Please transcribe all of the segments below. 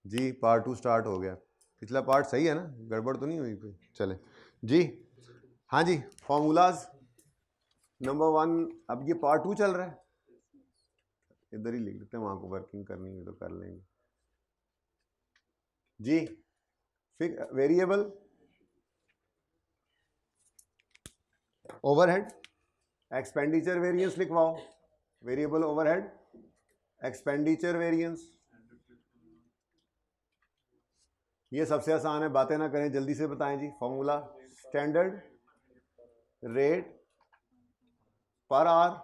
जी part 2 start हो गया। पिछला पार्ट सही है ना, गड़बड़ तो नहीं हुई कोई? चले जी, हाँ जी, फॉर्मूलाज नंबर 1। अब ये पार्ट 2 चल रहा है, इधर ही लिख देते हैं, वहाँ को वर्किंग करनी है तो कर लेंगे जी। फिर वेरिएबल ओवरहेड एक्सपेंडिचर वेरिएंस लिखवाओ। वेरिएबल ओवरहेड एक्सपेंडिचर वेरिएंस, ये सबसे आसान है, बातें ना करें, जल्दी से बताएं जी। Formula standard rate per hour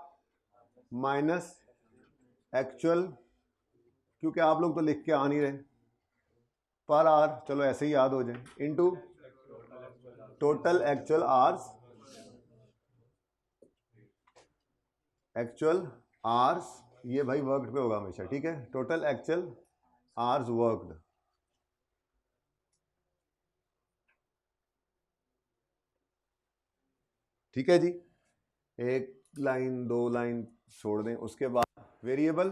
minus actual, क्योंकि आप लोग तो लिख के आ नहीं रहे, पर आवर चलो ऐसे ही याद हो जाए, into total actual hours, actual hours ये भाई वर्कड पे होगा हमेशा, ठीक है। टोटल एक्चुअल आवर्स वर्कड, ठीक है जी। एक लाइन 2 लाइन छोड़ दें। उसके बाद वेरिएबल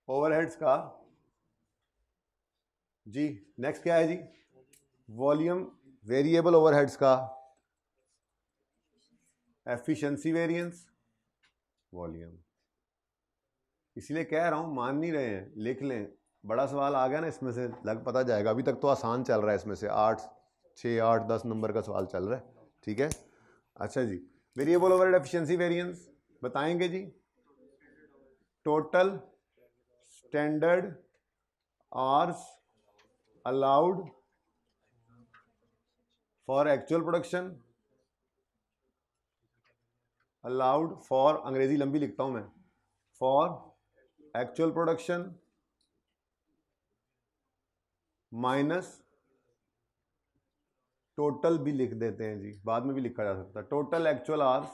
ओवरहेड्स का जी, नेक्स्ट क्या है जी? वॉल्यूम वेरिएबल ओवरहेड्स का एफिशिएंसी वेरिएंस वॉल्यूम, इसलिए कह रहा हूं, मान नहीं रहे हैं, लिख लें। बड़ा सवाल आ गया ना इसमें से, लग पता जाएगा। अभी तक तो आसान चल रहा है, इसमें से 8 6 8 10 नंबर का सवाल चल रहा है, ठीक है। अच्छा जी, वेरिएबल ओवरहेड एफिशिएंसी वेरिएंस बताएंगे जी। Total standard hours allowed for actual production, allowed for, अंग्रेजी लंबी लिखता हूं मैं, for actual production minus total भी लिख देते हैं जी, बाद में भी लिखा जा सकता है। Total actual hours,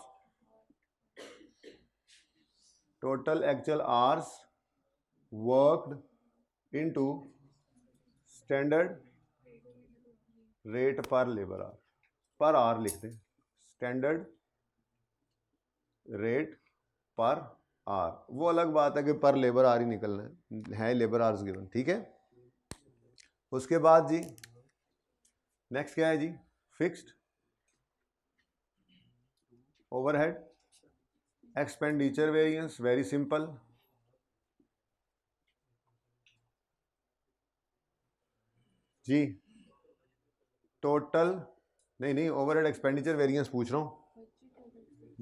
total actual hours worked into standard rate पर लेबर आवर, पर आवर लिख दें, स्टैंडर्ड रेट पर आवर। वो अलग बात है कि पर लेबर आवर ही निकलना है लेबर आवर्स गिवन, ठीक है। उसके बाद जी नेक्स्ट क्या है जी? Fixed overhead expenditure variance, very simple. जी टोटल, नहीं ओवरहेड एक्सपेंडिचर वेरिएंस पूछ रहा हूं।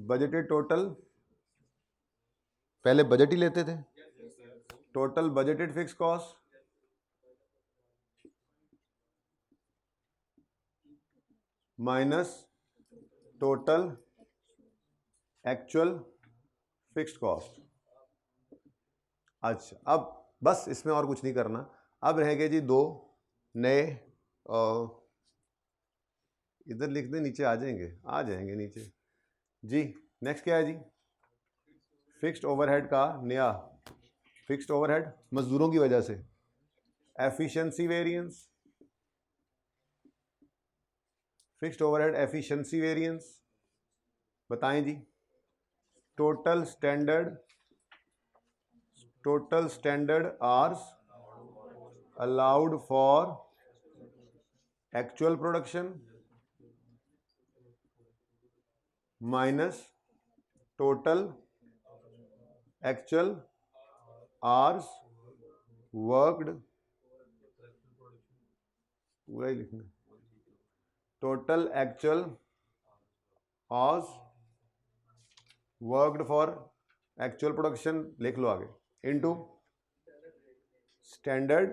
बजटेड टोटल, पहले बजट ही लेते थे। Total budgeted fix cost minus total actual fixed cost. अच्छा, अब बस इसमें और कुछ नहीं करना। अब रह गए जी 2 नए, इधर लिख दें, नीचे आ जाएंगे नीचे जी। नेक्स्ट क्या है जी? फिक्स्ड ओवरहेड का नया, फिक्स्ड ओवरहेड मजदूरों की वजह से efficiency variance, fixed overhead efficiency variance बताएं जी। Total standard hours allowed for actual production minus total actual hours worked, पूरा ही लिखना, total actual hours worked for actual production लिख लो आगे, into standard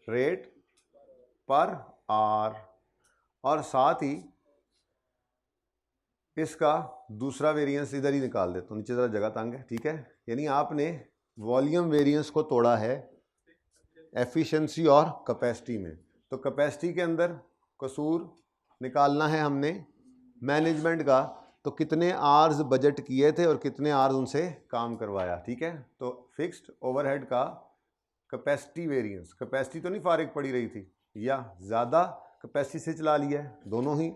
rate per hour, और साथ ही इसका दूसरा वेरिएंस इधर ही निकाल देता हूँ, नीचे ज़रा जगह तंग है, ठीक है। यानी आपने वॉल्यूम वेरिएंस को तोड़ा है एफिशिएंसी और कैपेसिटी में। तो कैपेसिटी के अंदर कसूर निकालना है हमने मैनेजमेंट का, तो कितने आवर्स बजट किए थे और कितने आवर्स उनसे काम करवाया, ठीक है। तो फिक्स्ड ओवरहेड का कैपेसिटी वेरिएंस, कैपेसिटी तो नहीं फारिग पड़ी रही थी, या ज़्यादा कैपेसिटी से चला लिया है, दोनों ही।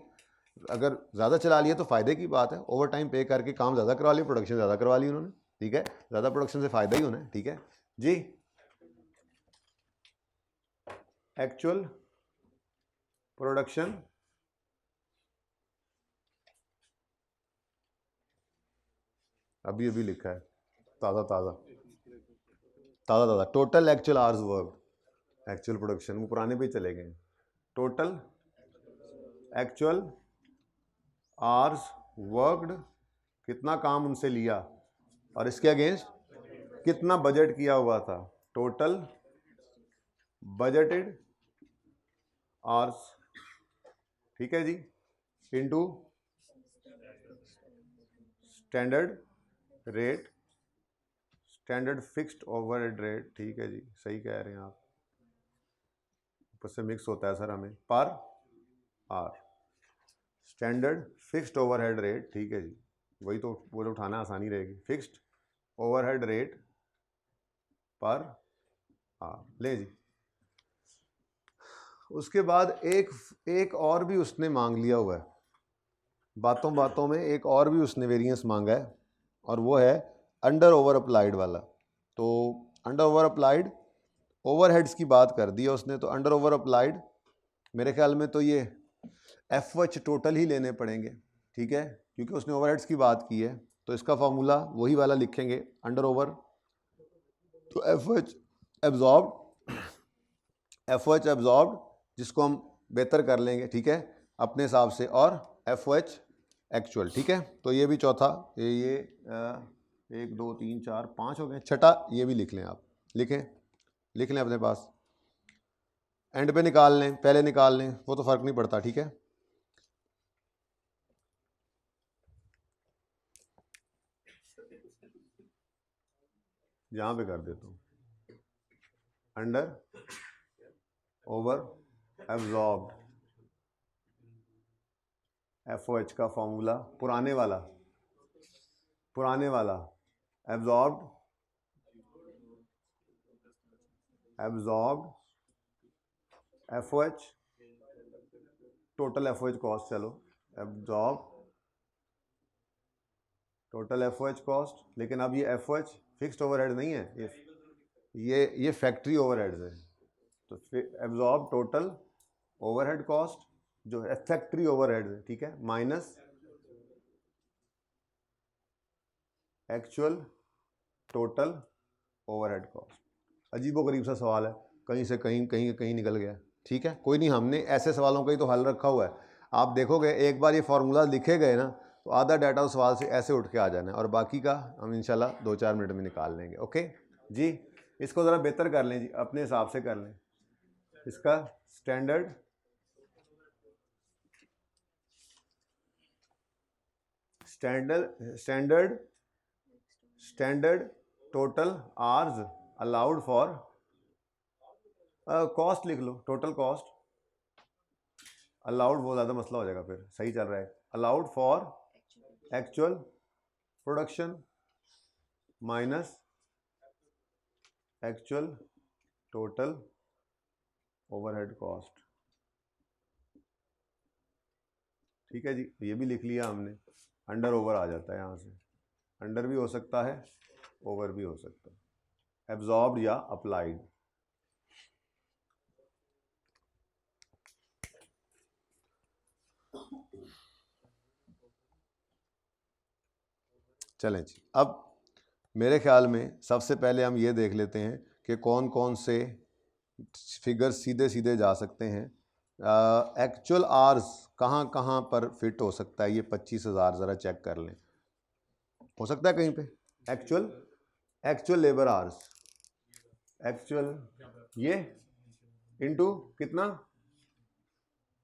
अगर ज़्यादा चला लिया तो फ़ायदे की बात है, ओवर टाइम पे करके काम ज़्यादा करवा लिया, प्रोडक्शन ज़्यादा करवा ली उन्होंने, ठीक है। ज़्यादा प्रोडक्शन से फ़ायदा ही होना है, ठीक है जी। एक्चुअल प्रोडक्शन अभी अभी लिखा है, ताज़ा ताज़ा ताज़ा ताज़ा, total actual hours work, actual production, वो पुराने पे चले गए। टोटल एक्चुअल आवर्स वर्कड, कितना काम उनसे लिया और इसके अगेंस्ट कितना बजट किया हुआ था, टोटल बजटेड आवर्स, ठीक है जी, into standard rate, standard fixed overhead rate, ठीक है जी, सही कह रहे हैं आप, ऊपर से मिक्स होता है सर हमें, पर आर, स्टैंडर्ड फिक्स्ड ओवरहेड रेट, ठीक है जी, वही तो वो जो उठाना आसानी रहेगी, फिक्स्ड ओवरहेड रेट पर आर, ले जी। उसके बाद एक और भी उसने मांग लिया हुआ है, बातों बातों में एक और भी उसने वेरिएंस मांगा है, और वो है अंडर ओवर अप्लाइड वाला। तो अंडर ओवर अप्लाइड ओवरहेड्स की बात कर दी है उसने, तो अंडर ओवर अप्लाइड मेरे ख्याल में तो ये एफ टोटल ही लेने पड़ेंगे, ठीक है, क्योंकि उसने ओवरहेड्स की बात की है, तो इसका फॉर्मूला वही वाला लिखेंगे, अंडर ओवर, तो एफ एब्जॉर्ब्ड, जिसको हम बेहतर कर लेंगे, ठीक है, अपने हिसाब से, और एफ एक्चुअल, ठीक है। तो ये भी चौथा, ये 1 2 3 4 5 हो गए, छठा ये भी लिख लें आप, लिख लें अपने पास, एंड पे निकाल लें, पहले निकाल लें, वो तो फर्क नहीं पड़ता, ठीक है। यहाँ पे कर देता हूँ, अंडर ओवर एब्जॉर्ब्ड, एफ का फॉर्मूला पुराने वाला absorbed F total F cost, चलो एब्जॉर्ब टोटल एफ कॉस्ट, लेकिन अब ये एफ फिक्स्ड ओवरहेड नहीं है, ये फैक्ट्री ओवरहेड्स है, तो एब्जॉर्ब टोटल ओवरहेड कॉस्ट जो है फैक्ट्री ओवरहेड्स है, ठीक है, minus actual total overhead cost. अजीबोगरीब सा सवाल है, कहीं से कहीं निकल गया, ठीक है, कोई नहीं, हमने ऐसे सवालों का ही तो हल रखा हुआ है। आप देखोगे एक बार ये फार्मूला लिखे गए ना, तो आधा डाटा उस सवाल से ऐसे उठ के आ जाना है, और बाकी का हम इंशाल्लाह 2-4 मिनट में निकाल लेंगे। ओके जी, इसको ज़रा बेहतर कर लें जी, अपने हिसाब से कर लें, इसका standard total hours allowed for, cost लिख लो, टोटल कॉस्ट अलाउड, वो ज़्यादा मसला हो जाएगा फिर, सही चल रहा है, allowed for actual production minus actual total overhead cost, ठीक है जी, ये भी लिख लिया हमने। अंडर ओवर आ जाता है यहाँ से, अंडर भी हो सकता है, ओवर भी हो सकता है, एब्जॉर्ब्ड या अप्लाइड। चलें जी, अब मेरे ख्याल में सबसे पहले हम ये देख लेते हैं कि कौन कौन से फिगर सीधे सीधे जा सकते हैं। एक्चुअल आवर्स कहाँ कहाँ पर फिट हो सकता है, ये 25,000 ज़रा चेक कर लें, हो सकता है कहीं पे एक्चुअल लेबर आवर्स, एक्चुअल ये इनटू कितना,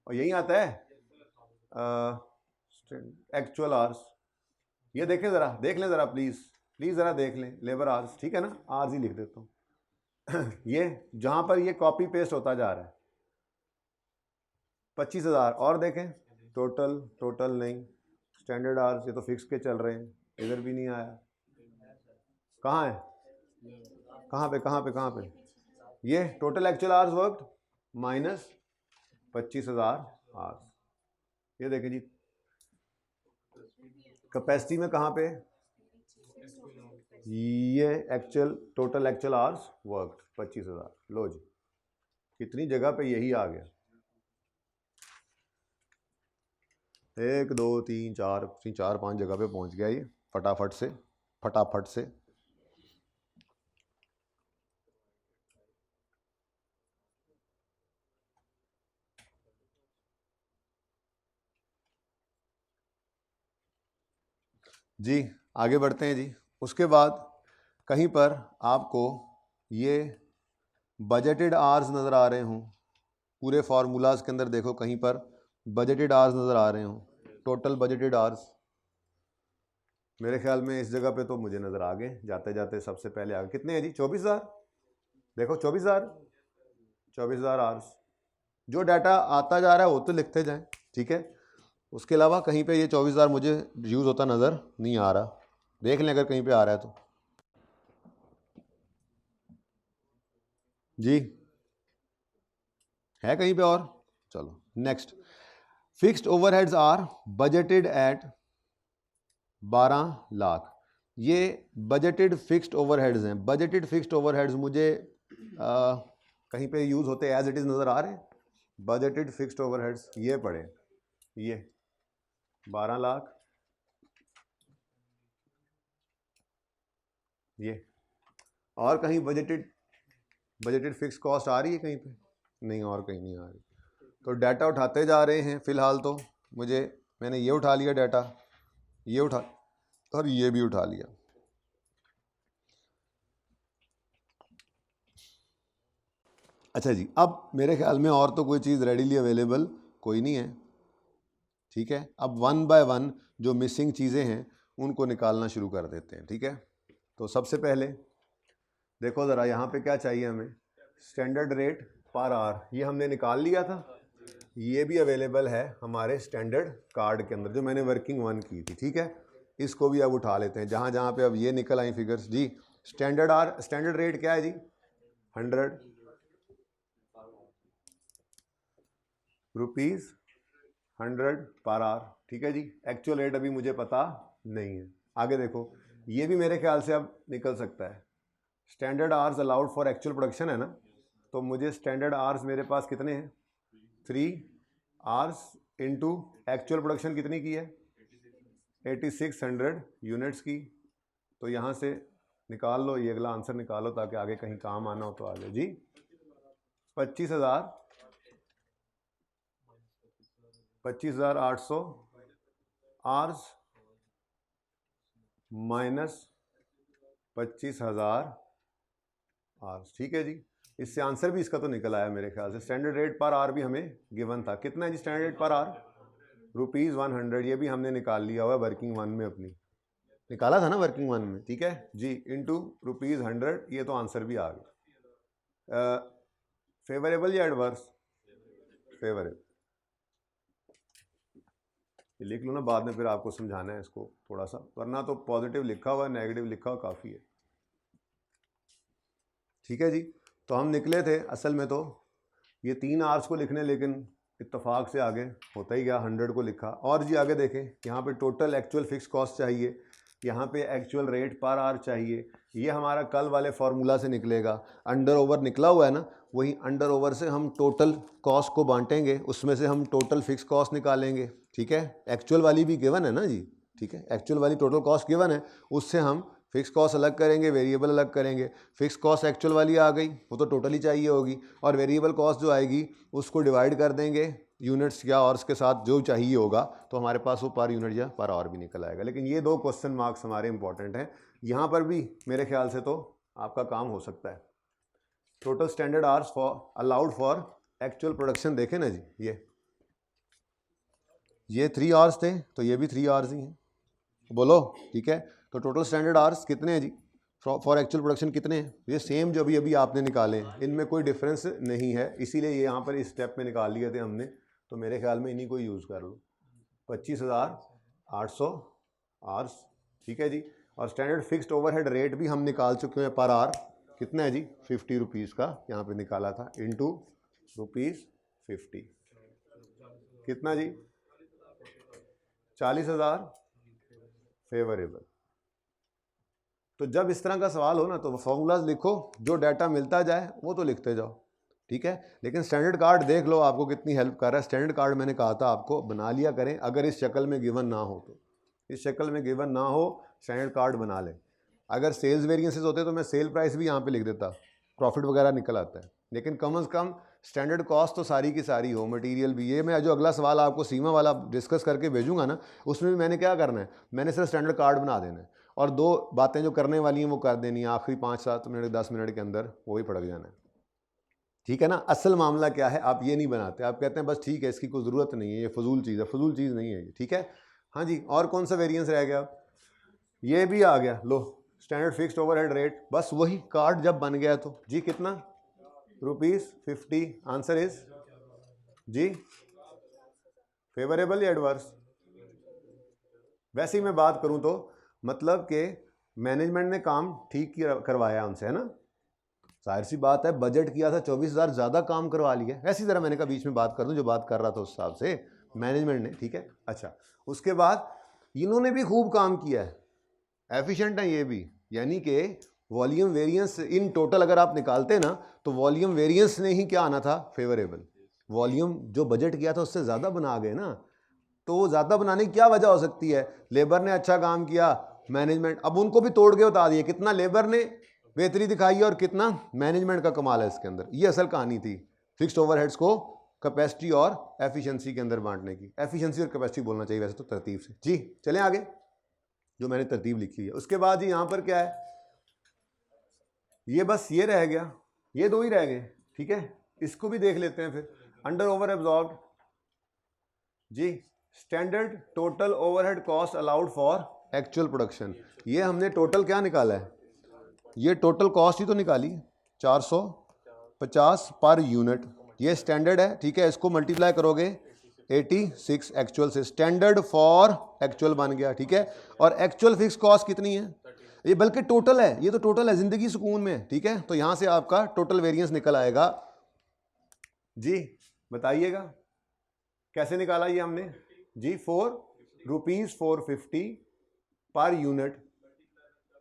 और यही आता है एक्चुअल आवर्स, ये देखें ज़रा, देख लें ज़रा, प्लीज़ ज़रा देख लें, लेबर आवर्स, ठीक है ना, आवर्स ही लिख देता हूँ ये जहाँ पर ये कॉपी पेस्ट होता जा रहा है, 25,000, और देखें टोटल नहीं, स्टैंडर्ड आवर्स ये तो फिक्स के चल रहे हैं, इधर भी नहीं आया, कहाँ है, कहाँ पे ये total actual hours worked minus 25,000 hours, ये देखें जी, कैपेसिटी में कहाँ पे, ये टोटल एक्चुअल आवर्स वर्कड 25,000, लो जी, कितनी जगह पे यही आ गया, 1 2 3 4 4 5 जगह पे पहुंच गया ये फटाफट से। जी आगे बढ़ते हैं जी। उसके बाद कहीं पर आपको ये बजटेड आवर्स नज़र आ रहे हों, पूरे फार्मूलाज के अंदर देखो कहीं पर बजटेड आवर्स नज़र आ रहे हों, टोटल बजटेड आवर्स। मेरे ख्याल में इस जगह पे तो मुझे नज़र आ गए, जाते जाते सबसे पहले आ गए। कितने हैं जी? 24,000। देखो 24,000 आवर्स। जो डाटा आता जा रहा है वो तो लिखते जाएं, ठीक है। उसके अलावा कहीं पे ये 24,000 मुझे यूज़ होता नज़र नहीं आ रहा, देख लें अगर कहीं पे आ रहा है तो। जी है कहीं पे और? चलो next. Fixed overheads are budgeted at 12 lakh. ये बजटेड फिक्स्ड ओवरहेड्स हैं। बजटेड फिक्स्ड ओवरहेड्स मुझे कहीं पे यूज़ होते एज इट इज़ नज़र आ रहे हैं। बजटेड फिक्स्ड ओवरहेड्स ये पड़े, ये 12 लाख, ये। और कहीं बजटेड फिक्स कॉस्ट आ रही है कहीं पे? नहीं, और कहीं नहीं आ रही। तो डाटा उठाते जा रहे हैं फ़िलहाल तो मैंने ये उठा लिया डाटा, ये उठा और ये भी उठा लिया। अच्छा जी, अब मेरे ख्याल में और तो कोई चीज़ रेडीली अवेलेबल कोई नहीं है, ठीक है। अब 1 बाय 1 जो मिसिंग चीज़ें हैं उनको निकालना शुरू कर देते हैं, ठीक है। तो सबसे पहले देखो ज़रा यहाँ पे क्या चाहिए हमें, स्टैंडर्ड रेट पर आवर, ये हमने निकाल लिया था। ये भी अवेलेबल है हमारे स्टैंडर्ड कार्ड के अंदर जो मैंने वर्किंग 1 की थी, ठीक है। इसको भी अब उठा लेते हैं, जहाँ जहाँ पे अब ये निकल आई फिगर्स जी। स्टैंडर्ड रेट क्या है जी? 100 रुपीज़ 100 पर आवर, ठीक है जी। एक्चुअल रेट अभी मुझे पता नहीं है। आगे देखो, ये भी मेरे ख्याल से अब निकल सकता है। Standard hours allowed for actual production है ना, तो मुझे स्टैंडर्ड आवर्स मेरे पास कितने हैं? 3 आवर्स इंटू एक्चुअल प्रोडक्शन कितनी की है? 8600 यूनिट्स की। तो यहाँ से निकाल लो, ये अगला आंसर निकालो ताकि आगे कहीं काम आना हो तो आगे जी। 25,800 आवर्स माइनस 25,000 आवर्स, ठीक है जी। इससे आंसर भी इसका तो निकल आया मेरे ख्याल से। स्टैंडर्ड रेट पर आवर भी हमें गिवन था, कितना है जी स्टैंडर्ड रेट पर आवर? ₹100। ये भी हमने निकाल लिया हुआ वर्किंग 1 में, अपनी निकाला था ना वर्किंग 1 में, ठीक है जी। इंटू ₹100, ये तो आंसर भी आ गया। फेवरेबल या एडवर्स? फेवरेबल। लिख लो ना, बाद में फिर आपको समझाना है इसको थोड़ा सा, वरना तो पॉजिटिव लिखा हुआ, नेगेटिव लिखा हुआ काफ़ी है, ठीक है जी। तो हम निकले थे असल में तो ये 3 आवर्स को लिखने, लेकिन इत्तेफाक से आगे होता ही गया, 100 को लिखा। और जी आगे देखें, यहाँ पे टोटल एक्चुअल फिक्स कॉस्ट चाहिए, यहाँ पे एक्चुअल रेट पर आवर चाहिए। ये हमारा कल वाले फार्मूला से निकलेगा। अंडर ओवर निकला हुआ है ना, वही अंडर ओवर से हम टोटल कॉस्ट को बांटेंगे, उसमें से हम टोटल फिक्स कॉस्ट निकालेंगे, ठीक है। एक्चुअल वाली भी गिवन है ना जी, ठीक है। एक्चुअल वाली टोटल कॉस्ट गिवन है, उससे हम फिक्स कॉस्ट अलग करेंगे, वेरिएबल अलग करेंगे। फिक्स कॉस्ट एक्चुअल वाली आ गई, वो तो टोटली चाहिए होगी, और वेरिएबल कॉस्ट जो आएगी उसको डिवाइड कर देंगे यूनिट्स या आवर्स के साथ, जो चाहिए होगा, तो हमारे पास वो पर यूनिट या पर आवर भी निकल आएगा। लेकिन ये 2 क्वेश्चन मार्क्स हमारे इंपॉर्टेंट हैं। यहाँ पर भी मेरे ख्याल से तो आपका काम हो सकता है। Total standard hours for allowed for actual production देखें ना जी, ये 3 आवर्स थे, तो ये भी 3 आवर्स ही हैं, बोलो, ठीक है। तो टोटल स्टैंडर्ड आवर्स कितने हैं जी फॉर एक्चुअल प्रोडक्शन? कितने हैं? ये सेम जो अभी आपने निकाले, इनमें कोई डिफरेंस नहीं है, इसीलिए ये यहाँ पर इस स्टेप में निकाल लिए थे हमने। तो मेरे ख्याल में इन्हीं को यूज़ कर लो। 25,800 आवर्स, ठीक है जी। और स्टैंडर्ड फिक्स्ड ओवरहेड रेट भी हम निकाल चुके हैं पर आवर, कितना है जी? 50 रुपीज़ का यहाँ पे निकाला था, इंटू ₹50, कितना जी? 40,000 फेवरेबल। तो जब इस तरह का सवाल हो ना, तो फॉर्मूलाज लिखो, जो डाटा मिलता जाए वो तो लिखते जाओ, ठीक है। लेकिन स्टैंडर्ड कार्ड देख लो आपको कितनी हेल्प कर रहा है। स्टैंडर्ड कार्ड मैंने कहा था आपको बना लिया करें, अगर इस शक्ल में गिवन ना हो तो, इस शक्ल में गिवन ना हो स्टैंडर्ड कार्ड बना लें। अगर सेल्स वेरिएंसेस होते तो मैं सेल प्राइस भी यहाँ पे लिख देता, प्रॉफिट वगैरह निकल आता है। लेकिन कम से कम स्टैंडर्ड कॉस्ट तो सारी की सारी हो, मटेरियल भी। ये मैं जो अगला सवाल आपको सीमा वाला डिस्कस करके भेजूंगा ना, उसमें भी मैंने क्या करना है, मैंने सिर्फ स्टैंडर्ड कार्ड बना देना है और 2 बातें जो करने वाली हैं वो कर देनी है, आखिरी 5-7 मिनट 10 मिनट के अंदर वो ही पढ़ जाना है, ठीक है ना। असल मामला क्या है, आप ये नहीं बनाते, आप कहते हैं बस ठीक है इसकी कोई ज़रूरत नहीं है, ये फजूल चीज़ है। फजूल चीज़ नहीं है ये, ठीक है। हाँ जी, और कौन सा वेरिएंस रह गया, ये भी आ गया। लो, स्टैंडर्ड फिक्स्ड ओवरहेड रेट, बस वही कार्ड जब बन गया तो जी कितना, ₹50। आंसर इज जी फेवरेबल या एडवर्स। वैसे ही मैं बात करूं तो मतलब कि मैनेजमेंट ने काम ठीक करवाया उनसे, है ना। जाहिर सी बात है, बजट किया था 24,000, ज़्यादा काम करवा लिया। ऐसी तरह मैंने कहा बीच में बात कर दूं, जो बात कर रहा था उस हिसाब से मैनेजमेंट ने, ठीक है। अच्छा, उसके बाद इन्होंने भी खूब काम किया है, एफिशिएंट है ये भी, यानी कि वॉल्यूम वेरिएंस इन टोटल अगर आप निकालते ना तो वॉल्यूम वेरिएंस ने ही क्या आना था, फेवरेबल। वॉल्यूम जो बजट किया था उससे ज़्यादा बना गए ना, तो वो ज़्यादा बनाने की क्या वजह हो सकती है, लेबर ने अच्छा काम किया, मैनेजमेंट, अब उनको भी तोड़ के बता दिए कितना लेबर ने बेहतरी दिखाई है और कितना मैनेजमेंट का कमाल है इसके अंदर। ये असल कहानी थी फिक्स्ड ओवरहेड्स को कैपेसिटी और एफिशिएंसी के अंदर बांटने की। एफिशिएंसी और कैपेसिटी बोलना चाहिए वैसे तो तरतीब से। जी चलें आगे, जो मैंने तरतीब लिखी है। उसके बाद जी यहाँ पर क्या है, ये बस ये रह गया, ये 2 ही रह गए, ठीक है। इसको भी देख लेते हैं फिर। अंडर ओवर एब्जॉर्ब्ड जी, standard total overhead cost allowed for actual production. ये हमने टोटल क्या निकाला है, ये टोटल कॉस्ट ही तो निकाली 450 पर यूनिट। ये स्टैंडर्ड है, ठीक है। इसको मल्टीप्लाई करोगे 86 एक्चुअल से, स्टैंडर्ड फॉर एक्चुअल बन गया, ठीक है। और एक्चुअल फिक्स कॉस्ट कितनी है, ये बल्कि टोटल है, ये तो टोटल है, जिंदगी सुकून में, ठीक है। तो यहां से आपका टोटल वेरिएंस निकल आएगा जी, बताइएगा कैसे निकाला ये हमने जी, ₹450 पर यूनिट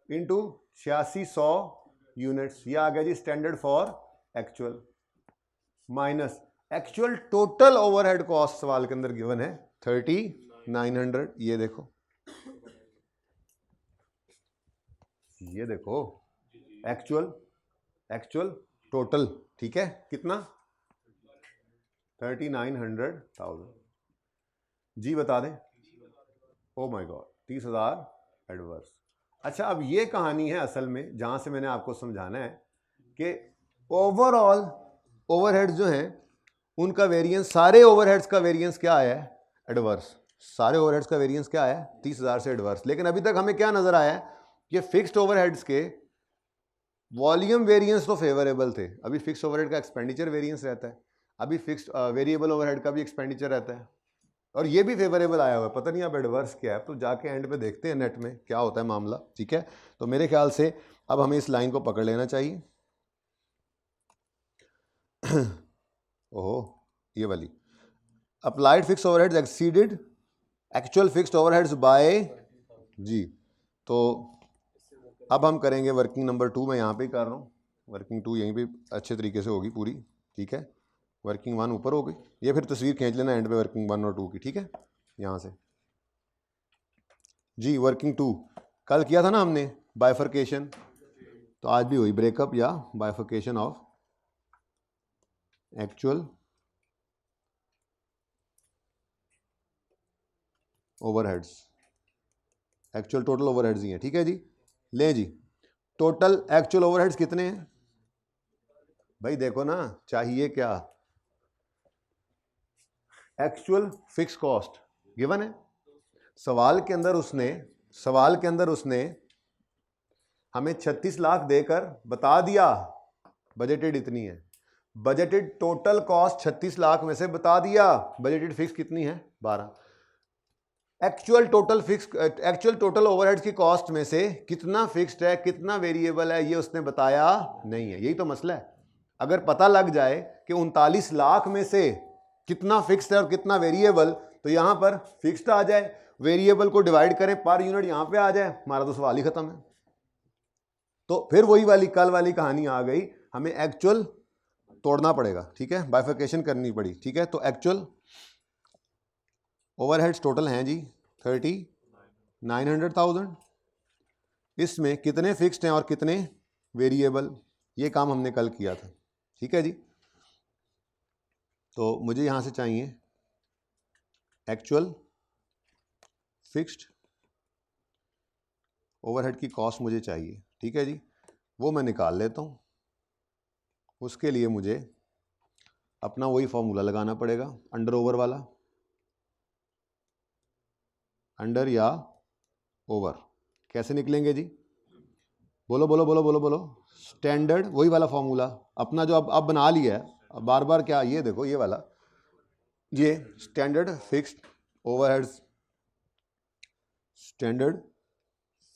इंटू 8600 यूनिट्स, ये आ गया जी standard for actual, minus actual total overhead cost सवाल के अंदर गिवन है 3900। ये देखो, ये देखो एक्चुअल टोटल, ठीक है, कितना 3900,000 जी, बता दें। Oh my God, 30,000 adverse. अच्छा, अब ये कहानी है असल में जहां से मैंने आपको समझाना है कि ओवरऑल ओवरहेड्स जो हैं उनका वेरिएंस, सारे ओवरहेड्स का वेरिएंस क्या आया है, एडवर्स। सारे ओवरहेड्स का वेरिएंस क्या है, 30,000 से एडवर्स। लेकिन अभी तक हमें क्या नजर आया है कि फिक्स्ड ओवरहेड्स के वॉल्यूम वेरिएंस तो फेवरेबल थे। अभी फिक्स्ड ओवरहेड का एक्सपेंडिचर वेरिएंस रहता है, अभी फिक्स्ड वेरिएबल ओवरहेड का भी एक्सपेंडिचर रहता है, और ये भी फेवरेबल आया हुआ है। पता नहीं अब एडवर्स क्या है, तो जाके एंड पे देखते हैं नेट में क्या होता है मामला, ठीक है। तो मेरे ख्याल से अब हमें इस लाइन को पकड़ लेना चाहिए। ओहो, ये वाली, applied fixed overheads exceeded actual fixed overheads by जी। तो अब हम करेंगे वर्किंग नंबर 2, मैं यहाँ पे ही कर रहा हूँ, वर्किंग 2 यहीं पे अच्छे तरीके से होगी पूरी, ठीक है। वर्किंग 1 ऊपर हो गई, ये फिर तस्वीर खींच लेना एंड पे वर्किंग 1 और 2 की, ठीक है, यहाँ से जी। वर्किंग 2 कल किया था ना हमने बाइफर्केशन, तो आज भी हुई ब्रेकअप या bifurcation of actual overheads, actual total overheads ही हैं, ठीक है जी। ले जी, टोटल एक्चुअल ओवरहेड्स कितने हैं भाई, देखो ना, चाहिए क्या, एक्चुअल फिक्स कॉस्ट गिवन है सवाल के अंदर उसने हमें 36 लाख देकर बता दिया बजटेड इतनी है, बजटेड टोटल कॉस्ट 36 लाख में से बता दिया, बजटेड फिक्स कितनी है 12। एक्चुअल टोटल ओवरहेड्स की कॉस्ट में से कितना फिक्स्ड है कितना वेरिएबल है ये उसने बताया नहीं है। यही तो मसला है। अगर पता लग जाए कि 39 लाख में से कितना फिक्स्ड है और कितना वेरिएबल, तो यहां पर फिक्स्ड आ जाए, वेरिएबल को डिवाइड करें पर यूनिट यहां पे आ जाए, हमारा तो सवाल ही खत्म है। तो फिर वही वाली कल वाली कहानी आ गई, हमें एक्चुअल तोड़ना पड़ेगा, ठीक है, बाइफिकेशन करनी पड़ी, ठीक है। तो एक्चुअल ओवरहेड्स टोटल हैं जी 3900,000। इसमें कितने फिक्स्ड हैं और कितने वेरिएबल, ये काम हमने कल किया था, ठीक है जी। तो मुझे यहाँ से चाहिए एक्चुअल फिक्स्ड ओवरहेड की कॉस्ट मुझे चाहिए, ठीक है जी। वो मैं निकाल लेता हूँ। उसके लिए मुझे अपना वही फॉर्मूला लगाना पड़ेगा, अंडर ओवर वाला, अंडर या ओवर। कैसे निकलेंगे जी, बोलो बोलो बोलो बोलो बोलो। स्टैंडर्ड, वही वाला फॉर्मूला अपना जो अब बना लिया है, अब बार बार क्या, ये देखो ये वाला, ये standard fixed overheads, standard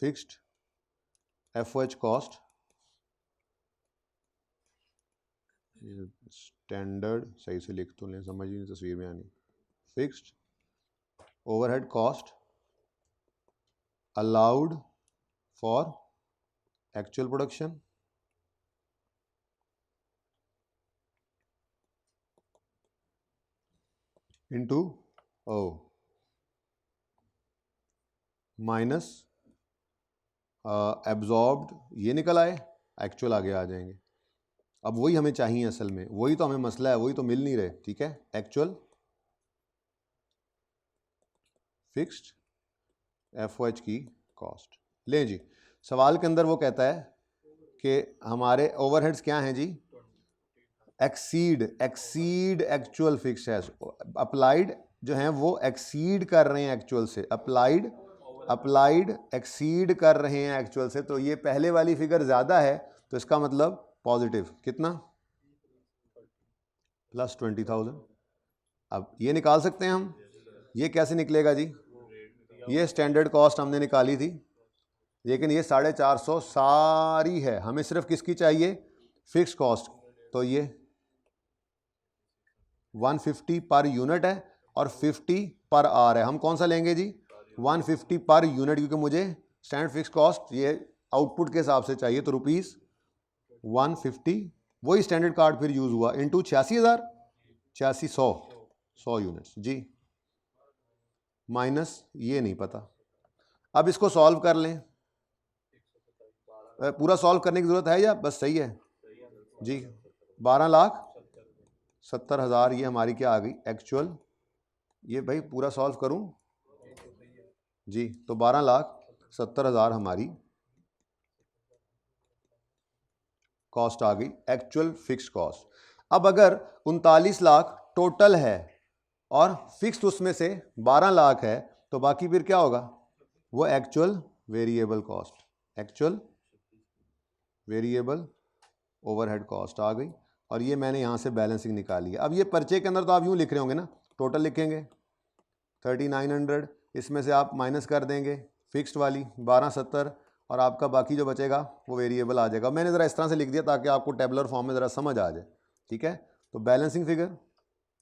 fixed FOH cost, standard सही से लिख तो लें, समझ ही नहीं तस्वीर में आनी, fixed overhead cost allowed for actual production into O minus absorbed, ये निकल आए, एक्चुअल आगे आ जाएंगे। अब वही हमें चाहिए, असल में वही तो हमें मसला है, वही तो मिल नहीं रहे, ठीक है। एक्चुअल फिक्स्ड एफओएच की कॉस्ट लें जी। सवाल के अंदर वो कहता है कि हमारे ओवरहेड्स क्या हैं जी, एक्सीड एक्चुअल फिक्स है, अप्लाइड जो हैं वो एक्सीड कर रहे हैं एक्चुअल से, अप्लाइड एक्सीड कर रहे हैं एक्चुअल से। तो ये पहले वाली फिगर ज़्यादा है, तो इसका मतलब पॉजिटिव कितना, प्लस 20,000। अब ये निकाल सकते हैं हम, ये कैसे निकलेगा जी, ये स्टैंडर्ड कॉस्ट हमने निकाली थी, लेकिन ये 450 सारी है, हमें सिर्फ किसकी चाहिए, फिक्स कॉस्ट। तो ये 150 पर यूनिट है और 50 पर आवर है। हम कौन सा लेंगे जी, 150 पर यूनिट, क्योंकि मुझे स्टैंडर्ड फिक्स कॉस्ट ये आउटपुट के हिसाब से चाहिए। तो रुपीज़ 150, वही स्टैंडर्ड कार्ड फिर यूज़ हुआ, इंटू 86,000, 100 यूनिट्स जी, माइनस ये नहीं पता। अब इसको सॉल्व कर लें, पूरा सॉल्व करने की ज़रूरत है या बस सही है जी। 12,70,000 ये हमारी क्या आ गई एक्चुअल, ये भाई पूरा सॉल्व करूं जी, तो 12,70,000 हमारी कॉस्ट आ गई, एक्चुअल फिक्स्ड कॉस्ट। अब अगर 39 लाख टोटल है और फिक्स्ड उसमें से 12 लाख है, तो बाकी फिर क्या होगा, वो actual variable cost, actual variable overhead cost आ गई। और ये मैंने यहाँ से बैलेंसिंग निकाली है। अब ये पर्चे के अंदर तो आप यूँ लिख रहे होंगे ना, टोटल लिखेंगे 3900, इसमें से आप माइनस कर देंगे फिक्स्ड वाली 1270, और आपका बाकी जो बचेगा वो वेरिएबल आ जाएगा। मैंने ज़रा इस तरह से लिख दिया ताकि आपको टेबलर फॉर्म में ज़रा समझ आ जाए, ठीक है। तो बैलेंसिंग फिगर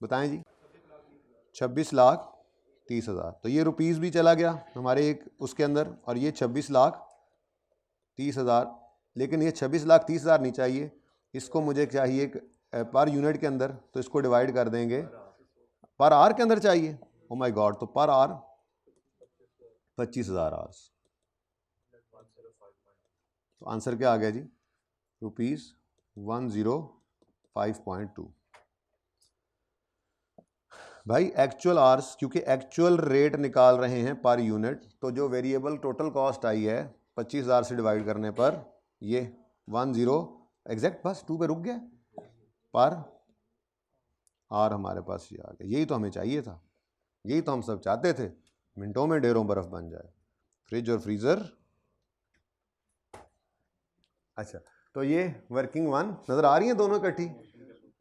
बताएं जी, 26,30,000। तो ये रुपीज़ भी चला गया हमारे एक उसके अंदर, और ये 26,30,000, लेकिन ये 26,30,000 नहीं चाहिए, इसको मुझे चाहिए पर यूनिट के अंदर, तो इसको डिवाइड कर देंगे पर आवर के अंदर चाहिए। ओ माय गॉड, तो पर आवर 25,000 आवर्स। तो आंसर क्या आ गया जी, ₹105.2। भाई एक्चुअल आवर्स, क्योंकि एक्चुअल रेट निकाल रहे हैं पर यूनिट, तो जो वेरिएबल टोटल कॉस्ट आई है 25,000 से डिवाइड करने पर ये 10 एग्जैक्ट, बस 2 पे रुक गया, पर आर हमारे पास ये आ गया। यही तो हमें चाहिए था, यही तो हम सब चाहते थे, मिनटों में ढेरों बर्फ बन जाए, फ्रिज और फ्रीज़र। अच्छा, तो ये वर्किंग 1 नज़र आ रही है दोनों इकट्ठी,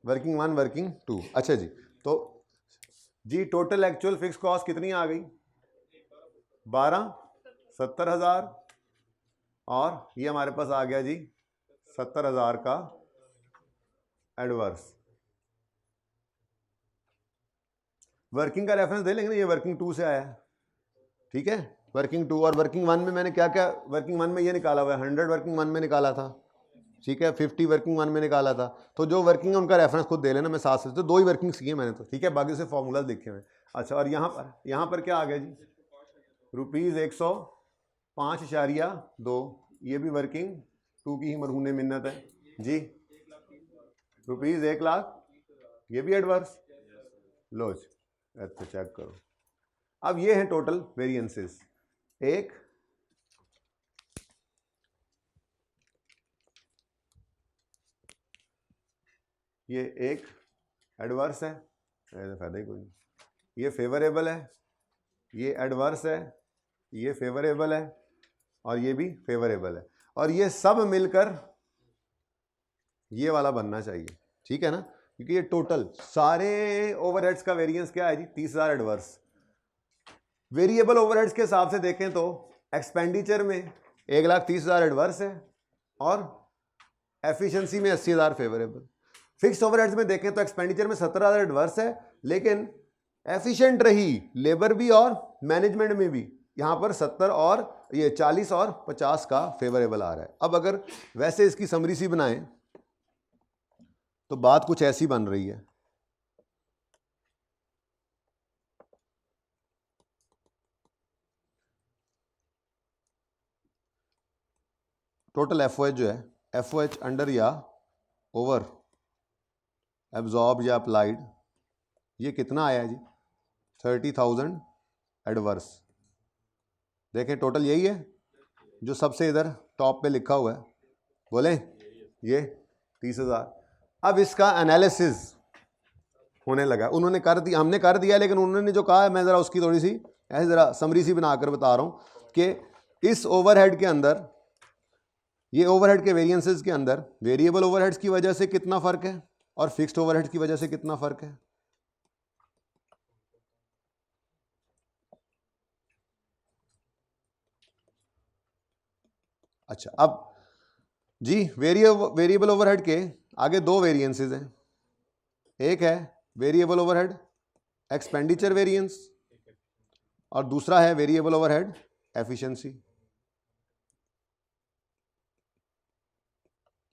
वर्किंग 1 वर्किंग 2। अच्छा जी, तो जी टोटल एक्चुअल फिक्स कॉस्ट कितनी आ गई, 12,70,000, और ये हमारे पास आ गया जी 70,000 का एडवर्स। वर्किंग का रेफरेंस दे लेंगे ना, ये वर्किंग 2 से आया है, ठीक है, वर्किंग 2। और वर्किंग 1 में मैंने क्या क्या, वर्किंग 1 में ये निकाला हुआ है 100, वर्किंग 1 में निकाला था, ठीक है, 50 वर्किंग वन में निकाला था, तो जो वर्किंग है उनका रेफरेंस खुद दे लेना, मैं साथ से तो 2 ही वर्किंग्स किए मैंने तो, ठीक है, बाकी से फॉर्मूलाज लिखे हुए। अच्छा, और यहाँ पर क्या आ गया जी, ₹105.2, ये भी वर्किंग 2 की ही मरहून मिन्नत है जी। ₹1,00,000, ये भी एडवर्स, लो जी, अच्छा चेक करो। अब ये है टोटल वेरिएंसेस, एक ये एक एडवर्स है, फायदा ही कोई नहीं, ये फेवरेबल है, ये एडवर्स है, ये फेवरेबल है, और ये भी फेवरेबल है, और ये सब मिलकर ये वाला बनना चाहिए, ठीक है ना, क्योंकि ये टोटल सारे ओवरहेड्स का वेरिएंस क्या है जी, 30,000 एडवर्स। वेरिएबल ओवरहेड्स के हिसाब से देखें तो एक्सपेंडिचर में 1,30,000 एडवर्स है और एफिशिएंसी में 80,000 फेवरेबल। फिक्स्ड ओवरहेड्स में देखें तो एक्सपेंडिचर में 17,000 एडवर्स है, लेकिन एफिशिएंट रही लेबर भी और मैनेजमेंट में भी, यहाँ पर 70 और ये 40 और 50 का फेवरेबल आ रहा है। अब अगर वैसे इसकी समरी सी बनाएं तो बात कुछ ऐसी बन रही है, टोटल एफओएच जो है, एफओएच अंडर या ओवर एब्जॉर्ब या अप्लाइड, ये कितना आया है जी, 30,000 एडवर्स। देखें टोटल यही है जो सबसे इधर टॉप पे लिखा हुआ है, बोले ये 30,000। अब इसका एनालिसिस होने लगा, उन्होंने कर दिया, हमने कर दिया, लेकिन उन्होंने जो कहा है मैं ज़रा उसकी थोड़ी सी ऐसे ज़रा समरी सी बनाकर बता रहा हूँ कि इस ओवरहेड के अंदर, ये ओवरहेड के वेरिएंसेस के अंदर वेरिएबल ओवरहेड्स की वजह से कितना फ़र्क है और फिक्स्ड ओवरहेड की वजह से कितना फ़र्क है। अच्छा, अब जी वेरिएबल ओवरहेड के आगे 2 वेरिएंसेस हैं, एक है वेरिएबल ओवरहेड एक्सपेंडिचर वेरिएंस और दूसरा है वेरिएबल ओवरहेड एफिशिएंसी।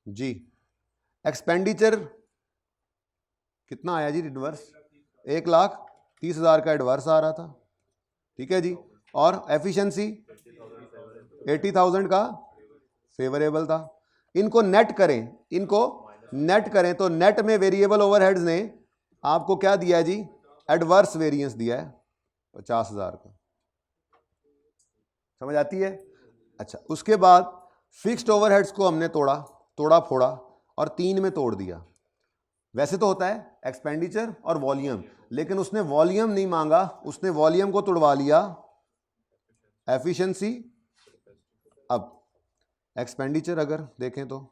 जी, एक्सपेंडिचर कितना आया जी एडवर्स, 1,30,000 का एडवर्स आ रहा था, ठीक है जी, और एफिशिएंसी 80,000 का फेवरेबल था। इनको नेट करें तो नेट में वेरिएबल ओवरहेड्स ने आपको क्या दिया है जी, एडवर्स वेरिएंस दिया है 50,000 का, समझ आती है। अच्छा, उसके बाद फिक्स्ड ओवरहेड्स को हमने तोड़ा फोड़ा और 3 में तोड़ दिया। वैसे तो होता है एक्सपेंडिचर और वॉल्यूम, लेकिन उसने वॉल्यूम नहीं मांगा, उसने वॉल्यूम को तोड़वा लिया एफिशिएंसी। अब एक्सपेंडिचर अगर देखें तो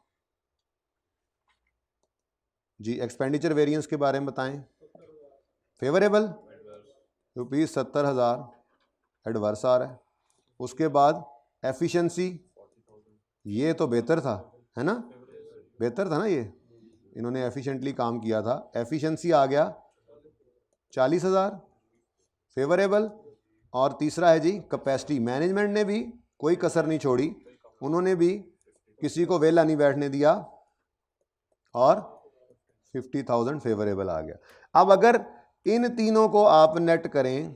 जी, एक्सपेंडिचर वेरिएंस के बारे में बताएं। फेवरेबल ₹70,000 एडवर्स आ रहा है। उसके बाद एफिशिएंसी, ये तो बेहतर था, है ना, बेहतर था ना, ये इन्होंने एफिशिएंटली काम किया था, एफिशिएंसी आ गया 40,000 फेवरेबल। और तीसरा है जी कैपेसिटी, मैनेजमेंट ने भी कोई कसर नहीं छोड़ी, उन्होंने भी किसी को वेला नहीं बैठने दिया और 50,000 फेवरेबल आ गया। अब अगर इन तीनों को आप नेट करें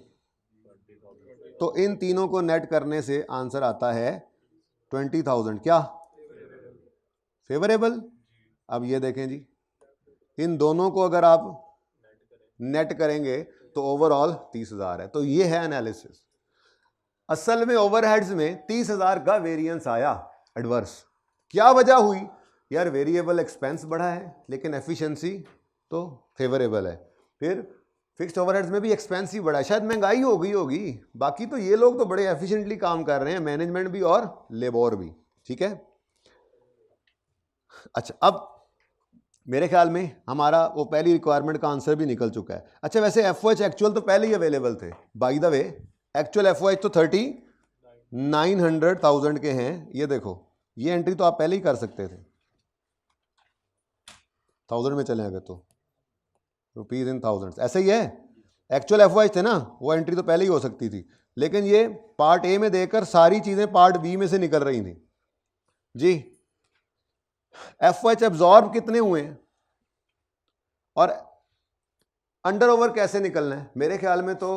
तो इन तीनों को नेट करने से आंसर आता है 20,000 क्या फेवरेबल। अब ये देखें जी, इन दोनों को अगर आप नेट करेंगे तो ओवरऑल 30,000 है। तो ये है एनालिसिस। असल में ओवरहेड्स में 30,000 का वेरिएंस आया एडवर्स, क्या वजह हुई यार, वेरिएबल एक्सपेंस बढ़ा है लेकिन एफिशिएंसी तो फेवरेबल है। फिर फिक्स्ड ओवरहेड्स में भी एक्सपेंस ही बढ़ा है, शायद महंगाई हो गई होगी, बाकी तो ये लोग तो बड़े एफिशिएंटली काम कर रहे हैं, मैनेजमेंट भी और लेबर भी, ठीक है। अच्छा, अब मेरे ख्याल में हमारा वो पहली रिक्वायरमेंट का आंसर भी निकल चुका है। अच्छा, वैसे एफओएच एक्चुअल तो पहले ही अवेलेबल थे, by the way actual FOH तो 39,100,000 के हैं। ये देखो, ये एंट्री तो आप पहले ही कर सकते थे, 1000 में चले अगर तो रुपीज इन थाउजेंड्स, ऐसे ही है। एक्चुअल एफओएच थे ना, वो एंट्री तो पहले ही हो सकती थी, लेकिन ये पार्ट ए में देकर सारी चीज़ें पार्ट बी में से निकल रही थी जी। FOH एब्जॉर्ब कितने हुए हैं और अंडर ओवर कैसे निकलना है? मेरे ख्याल में तो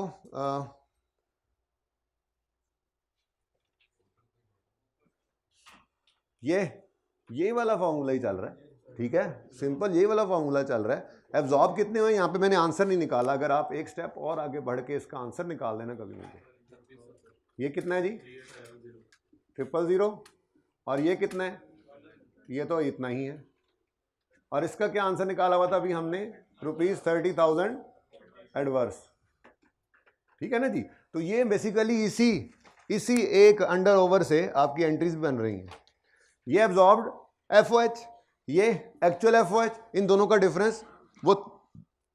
ये वाला फॉर्मूला ही चल रहा है, ठीक है, सिंपल ये वाला फॉर्मूला चल रहा है। एब्जॉर्ब कितने हुए यहाँ पे मैंने आंसर नहीं निकाला, अगर आप एक स्टेप और आगे बढ़ के इसका आंसर निकाल देना कभी मुझे। ये कितना है जी? 000। और ये कितना है? ये तो इतना ही है। और इसका क्या आंसर निकाला हुआ था अभी हमने? ₹30,000 एडवर्स, ठीक है ना जी। तो ये बेसिकली इसी एक अंडर ओवर से आपकी एंट्रीज बन रही हैं। ये एब्जॉर्ब्ड FOH, ये एक्चुअल FOH, इन दोनों का डिफरेंस वो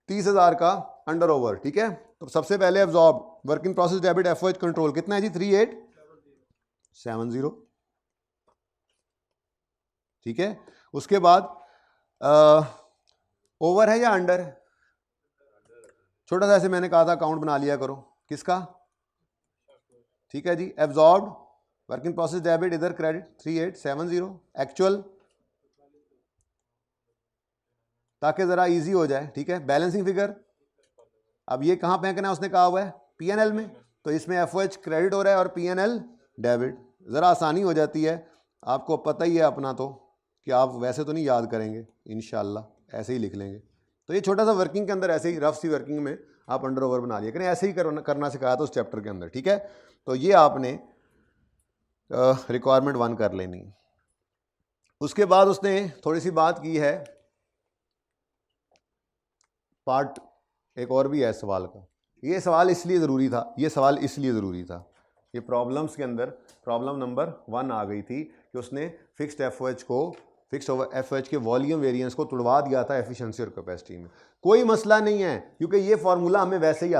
30,000 का अंडर ओवर, ठीक है। तो सबसे पहले absorb working process debit FOH control कितना है जी? 3870, ठीक है। उसके बाद ओवर है या अंडर है? छोटा सा ऐसे मैंने कहा था अकाउंट बना लिया करो, किसका? ठीक है जी। एब्जॉर्ब वर्किंग प्रोसेस डेबिट, इधर क्रेडिट 3870, एक्चुअल, ताकि जरा इजी हो जाए, ठीक है। बैलेंसिंग फिगर, अब ये कहाँ फेंकना है उसने कहा हुआ है? P&L में, तो इसमें FOH क्रेडिट हो रहा है और P&L डेबिट, ज़रा आसानी हो जाती है। आपको पता ही है अपना तो कि आप वैसे तो नहीं याद करेंगे, इंशाल्लाह ऐसे ही लिख लेंगे। तो ये छोटा सा वर्किंग के अंदर ऐसे ही रफ सी वर्किंग में आप अंडर ओवर बना लिया करें, ऐसे ही करना सिखाया था उस चैप्टर के अंदर, ठीक है। तो ये आपने रिक्वायरमेंट 1 कर लेनी। उसके बाद उसने थोड़ी सी बात की है, पार्ट एक और भी है सवाल का। ये सवाल इसलिए ज़रूरी था, ये प्रॉब्लम्स के अंदर प्रॉब्लम नंबर 1 आ गई थी कि उसने फिक्स्ड FOH के वॉल्यूम वेरिएंस को तुड़वा दिया था एफिशिएंसी और कैपेसिटी में। कोई मसला नहीं है, क्योंकि ये फॉर्मूला हमें वैसे ही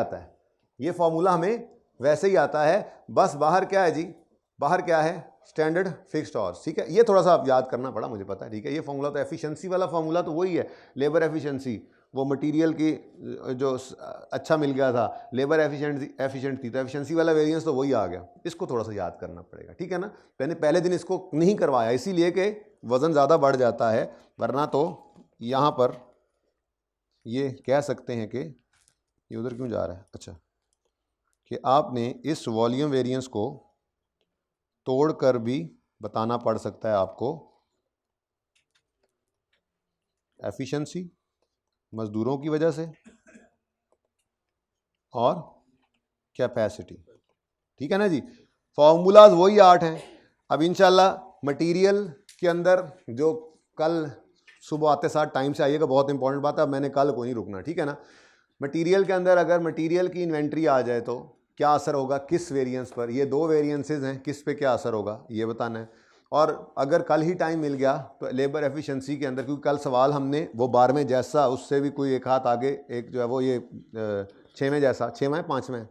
आता है, बस बाहर क्या है जी? बाहर क्या है? स्टैंडर्ड फिक्स्ड हॉर्स, ठीक है। ये थोड़ा सा आप याद करना पड़ा, मुझे पता है, ठीक है। ये फॉर्मूला तो एफिशिएंसी वाला फॉर्मूला तो वही है, लेबर एफिशिएंसी, वो मटेरियल की जो अच्छा मिल गया था, लेबर एफिशिएंट थी, तो एफिशिएंसी वाला वेरिएंस तो वही आ गया। इसको थोड़ा सा याद करना पड़ेगा, ठीक है ना। मैंने पहले दिन इसको नहीं करवाया इसीलिए कि वज़न ज़्यादा बढ़ जाता है, वरना तो यहाँ पर ये कह सकते हैं कि ये उधर क्यों जा रहा है, अच्छा, कि आपने इस वॉल्यूम वेरिएंस को तोड़कर भी बताना पड़ सकता है आपको एफिशिएंसी मजदूरों की वजह से और कैपेसिटी, ठीक है ना जी। फॉर्मूलाज वही 8 हैं। अब इंशाल्लाह मटेरियल के अंदर जो कल सुबह आते साथ टाइम से आइएगा, बहुत इंपॉर्टेंट बात है, अब मैंने कल को नहीं रुकना, ठीक है ना। मटेरियल के अंदर अगर मटेरियल की इन्वेंट्री आ जाए तो क्या असर होगा किस वेरिएंस पर? ये 2 वेरिएंसेस हैं, किस पे क्या असर होगा ये बताना है। और अगर कल ही टाइम मिल गया तो लेबर एफिशिएंसी के अंदर, क्योंकि कल सवाल हमने वो 12वें जैसा, उससे भी कोई एक हाथ आगे, एक जो है वो ये 6वें जैसा, 6वां है 5वां,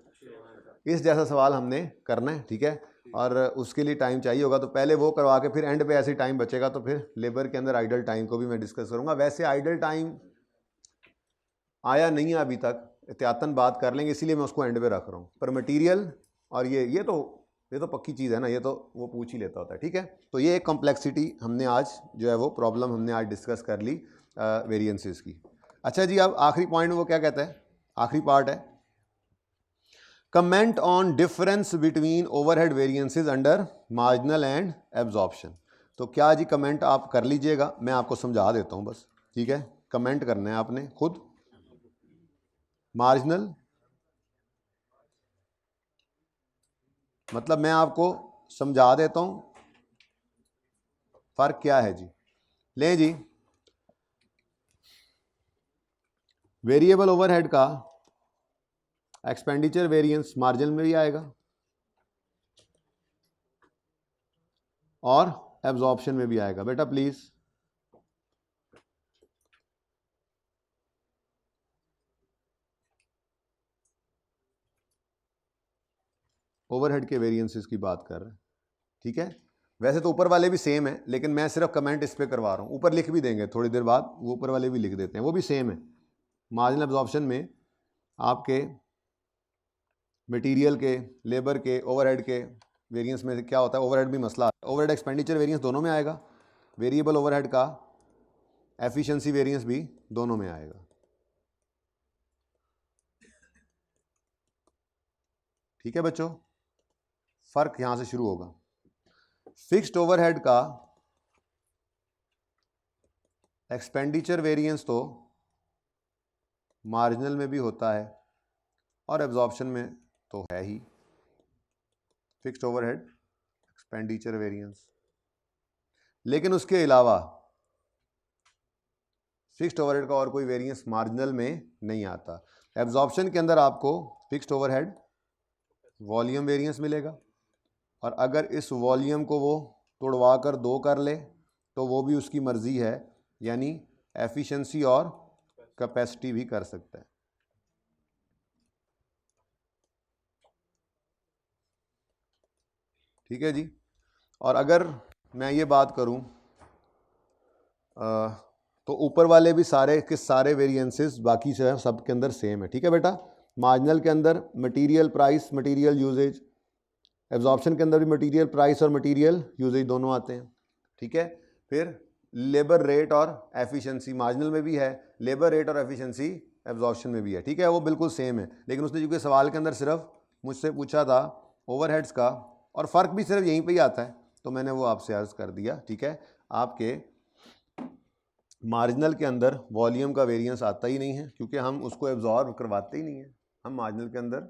इस जैसा सवाल हमने करना है, ठीक है। और उसके लिए टाइम चाहिए होगा, तो पहले वो करवा के फिर एंड पे ऐसे टाइम बचेगा तो फिर लेबर के अंदर आइडल टाइम को भी मैं डिस्कस करूँगा। वैसे आइडल टाइम आया नहीं है अभी तक, एहतियातन बात कर लेंगे, इसीलिए मैं उसको एंड पे रख रहा हूँ। पर मटेरियल और ये तो पक्की चीज़ है ना, ये तो वो पूछ ही लेता होता है, ठीक है। तो ये एक कॉम्प्लेक्सिटी हमने आज जो है वो प्रॉब्लम हमने आज डिस्कस कर ली वेरिएंसेस की। अच्छा जी, अब आखिरी पॉइंट वो क्या कहता है, आखिरी पार्ट है, comment on difference between overhead variances under marginal and absorption. तो क्या जी कमेंट आप कर लीजिएगा, मैं आपको समझा देता हूँ बस, ठीक है। कमेंट करना है आपने खुद, मार्जिनल मतलब मैं आपको समझा देता हूँ फर्क क्या है जी। ले जी, वेरिएबल ओवरहेड का एक्सपेंडिचर वेरिएंस मार्जिन में भी आएगा और एब्जॉर्प्शन में भी आएगा। बेटा प्लीज, ओवरहेड के वेरिएंसेस की बात कर रहे हैं, ठीक है। वैसे तो ऊपर वाले भी सेम है, लेकिन मैं सिर्फ कमेंट इस पे करवा रहा हूँ, ऊपर लिख भी देंगे थोड़ी देर बाद, वो ऊपर वाले भी लिख देते हैं, वो भी सेम है। मार्जिनल एब्जॉर्प्शन में आपके मटेरियल के, लेबर के, ओवरहेड के वेरिएंस में क्या होता है, ओवरहेड भी मसला, ओवरहेड एक्सपेंडिचर वेरिएंस दोनों में आएगा। वेरिएबल ओवरहेड का एफिशिएंसी वेरिएंस भी दोनों में आएगा। ठीक है बच्चों, फर्क यहां से शुरू होगा। फिक्स्ड ओवरहेड का एक्सपेंडिचर वेरिएंस तो मार्जिनल में भी होता है और एब्जॉर्प्शन में तो है ही, फिक्स्ड ओवरहेड एक्सपेंडिचर वेरिएंस। लेकिन उसके अलावा फिक्स्ड ओवरहेड का और कोई वेरिएंस मार्जिनल में नहीं आता। एब्जॉर्प्शन के अंदर आपको फिक्स्ड ओवरहेड वॉल्यूम वेरिएंस मिलेगा, और अगर इस वॉल्यूम को वो तोड़वा कर 2 कर ले तो वो भी उसकी मर्जी है, यानी एफिशिएंसी और कैपेसिटी भी कर सकता है। ठीक है जी। और अगर मैं ये बात करूं तो ऊपर वाले भी सारे के सारे वेरिएंसेस बाकी से सब के अंदर सेम है। ठीक है बेटा, मार्जिनल के अंदर material price, material usages, absorption के अंदर भी मटेरियल प्राइस और मटेरियल यूजेज दोनों आते हैं। ठीक है, फिर लेबर रेट और एफिशिएंसी मार्जिनल में भी है, लेबर रेट और एफिशिएंसी एब्जॉर्प्शन में भी है। ठीक है, वो बिल्कुल सेम है, लेकिन उसने चूंकि सवाल के अंदर सिर्फ मुझसे पूछा था ओवरहेड्स का, और फ़र्क भी सिर्फ यहीं पे ही आता है, तो मैंने वो आपसे अर्ज कर दिया। ठीक है, आपके मार्जिनल के अंदर वॉल्यूम का वेरिएंस आता ही नहीं है, क्योंकि हम उसको एब्जॉर्ब करवाते ही नहीं है। हम मार्जिनल के अंदर